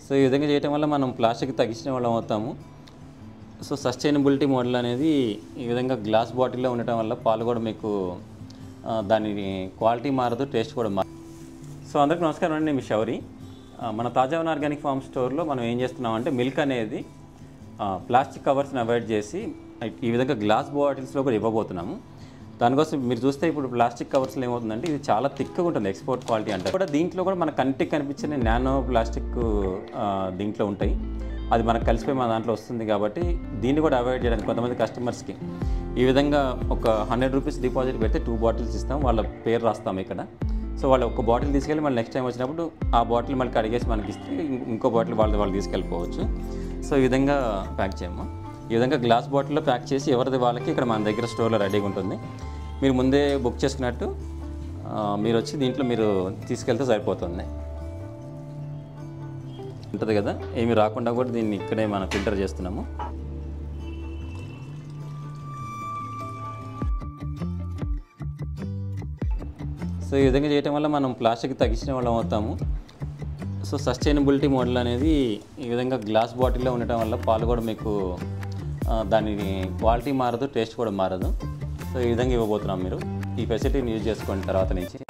So ఈ విధంగా చేయడం వల్ల మనం ప్లాస్టిక్ తగ్గించిన వాళ్ళం అవుతాము. సో సస్టైనబిలిటీ మోడల్ అనేది ఈ విధంగా గ్లాస్ బాటిల్లో ఉండటం వల్ల పాలు కూడా మీకు దాని క్వాలిటీ మారదు, టేస్ట్ కూడా మారదు. సో అందరికీ నమస్కారం అండి, నేను మీ శౌరి. మన తాజావన్ ఆర్గానిక్ ఫార్మ్ స్టోర్లో మనం ఏం చేస్తున్నామంటే మిల్క్ అనేది ప్లాస్టిక్ కవర్స్ని అవాయిడ్ చేసి ఈ విధంగా గ్లాస్ బాటిల్స్లో కూడా ఇవ్వబోతున్నాము. దానికోసం మీరు చూస్తే ఇప్పుడు ప్లాస్టిక్ కవర్స్లో ఏమవుతుందంటే ఇది చాలా థిక్గా ఉంటుంది, ఎక్స్పోర్ట్ క్వాలిటీ అంటే కూడా. దీంట్లో కూడా మన కంటికి కనిపించిన నానో ప్లాస్టిక్ దీంట్లో ఉంటాయి, అది మనకు కలిసిపోయి మన దాంట్లో వస్తుంది. కాబట్టి దీన్ని కూడా అవాయిడ్ చేయడానికి కొంతమంది కస్టమర్స్కి ఈ విధంగా ఒక 100 రూపీస్ డిపాజిట్ పెడితే 2 బాటిల్స్ ఇస్తాం, వాళ్ళ పేరు రాస్తాం ఇక్కడ. సో వాళ్ళు ఒక బాటిల్ తీసుకెళ్ళి మళ్ళీ నెక్స్ట్ టైం వచ్చినప్పుడు ఆ బాటిల్ మళ్ళీ కడిగేసి మనకి ఇస్తే ఇంకో బాటిల్ వాళ్ళు తీసుకెళ్ళిపోవచ్చు. సో ఈ విధంగా ప్యాక్ చేయము. ఈ విధంగా గ్లాస్ బాటిల్లో ప్యాక్ చేసి ఎవరిది వాళ్ళకి ఇక్కడ మన దగ్గర స్టోర్లో రెడీగా ఉంటుంది. మీరు ముందే బుక్ చేసుకున్నట్టు మీరు వచ్చి దీంట్లో మీరు తీసుకెళ్తే సరిపోతుంది. ఉంటుంది కదా, ఏమి రాకుండా కూడా దీన్ని ఇక్కడే మనం ఫిల్టర్ చేస్తున్నాము. సో ఈ విధంగా చేయటం వల్ల మనం ప్లాస్టిక్ తగ్గించిన వాళ్ళం అవుతాము. సో సస్టైనబిలిటీ మోడల్ అనేది ఈ విధంగా గ్లాస్ బాటిల్లో ఉండటం వల్ల పాలు కూడా మీకు దాని క్వాలిటీ మారదు, టేస్ట్ కూడా మారదు. సో ఈ విధంగా ఇవ్వబోతున్నాం. మీరు ఈ ఫెసిలిటీని యూజ్ చేసుకోండి తర్వాత నుంచి.